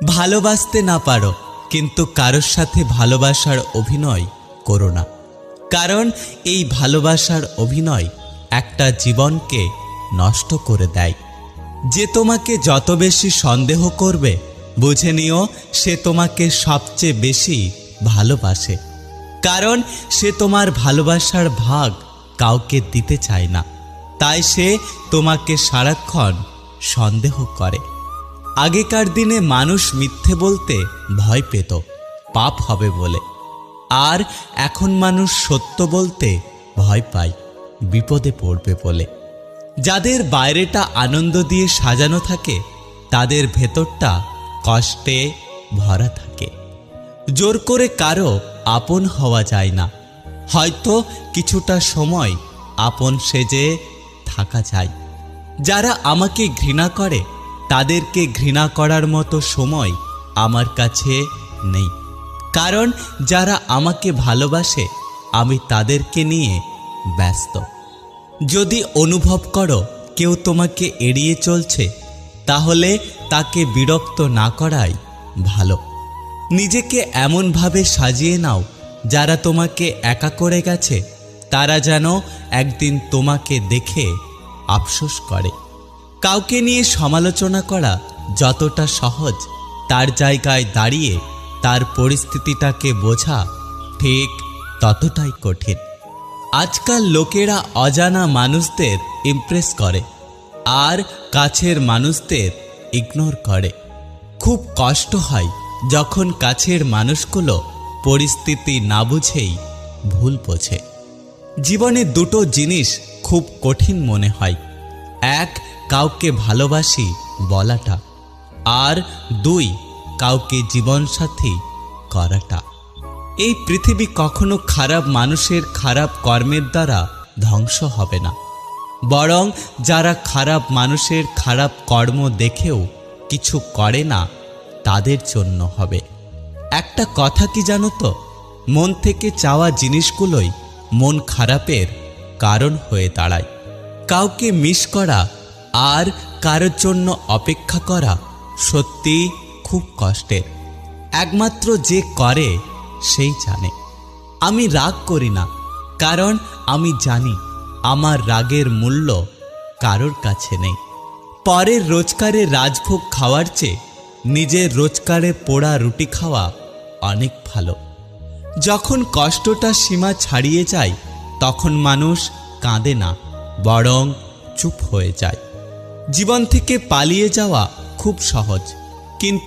ভালোবাসতে না পারো কিন্তু কারোর সাথে ভালোবাসার অভিনয় করো না, কারণ এই ভালোবাসার অভিনয় একটা জীবনকে নষ্ট করে দেয়। যে তোমাকে যত বেশি সন্দেহ করবে বুঝে নিও সে তোমাকে সবচেয়ে বেশি ভালোবাসে, কারণ সে তোমার ভালোবাসার ভাগ কাউকে দিতে চায় না, তাই সে তোমাকে সারাক্ষণ সন্দেহ করে। আগেকার দিনে মানুষ মিথ্যে বলতে ভয় পেত পাপ হবে বলে, আর এখন মানুষ সত্য বলতে ভয় পায় বিপদে পড়বে বলে। যাদের বাইরেটা আনন্দ দিয়ে সাজানো থাকে তাদের ভেতরটা কষ্টে ভরা থাকে। জোর করে কারো আপন হওয়া যায় না, হয়তো কিছুটা সময় আপন সেজে থাকা যায়। যারা আমাকে ঘৃণা করে তাদেরকে ঘৃণা করার মতো সময় আমার কাছে নেই, কারণ যারা আমাকে ভালোবাসে আমি তাদেরকে নিয়ে ব্যস্ত। যদি অনুভব করো কেউ তোমাকে এড়িয়ে চলছে তাহলে তাকে বিরক্ত না করাই ভালো। নিজেকে এমনভাবে সাজিয়ে নাও যারা তোমাকে একা করে গেছে তারা যেন একদিন তোমাকে দেখে আফসোস করে। কাউকে নিয়ে সমালোচনা করা যতটা সহজ তার জায়গায় দাঁড়িয়ে তার পরিস্থিতিটাকে বোঝা ঠিক ততটাই কঠিন। আজকাল লোকেরা অজানা মানুষদের ইমপ্রেস করে আর কাছের মানুষদের ইগনোর করে। খুব কষ্ট হয় যখন কাছের মানুষগুলো পরিস্থিতি না বুঝেই ভুল বোঝে। জীবনে দুটো জিনিস খুব কঠিন মনে হয়, এক কাউকে ভালোবাসি বলাটা, আর দুই কাউকে জীবনসাথী করাটা। এই পৃথিবী কখনো খারাপ মানুষের খারাপ কর্মের দ্বারা ধ্বংস হবে না, বরং যারা খারাপ মানুষের খারাপ কর্ম দেখেও কিছু করে না তাদের জন্য হবে। একটা কথা কি জানো তো, মন থেকে চাওয়া জিনিসগুলোই মন খারাপের কারণ হয়ে দাঁড়ায়। কাউকে মিস করা আর কারোর জন্য অপেক্ষা করা সত্যি খুব কষ্টের। একমাত্র যে করে সেই জানে। আমি রাগ করি না, কারণ আমি জানি আমার রাগের মূল্য কারোর কাছে নেই। পরের রোজগারে রাজভোগ খাওয়ার চেয়ে নিজের রোজগারে পোড়া রুটি খাওয়া অনেক ভালো। যখন কষ্টটা সীমা ছাড়িয়ে যায় তখন মানুষ কাঁদে না, বরং চুপ হয়ে যায়। জীবন থেকে পালিয়ে যাওয়া খুব সহজ, কিন্তু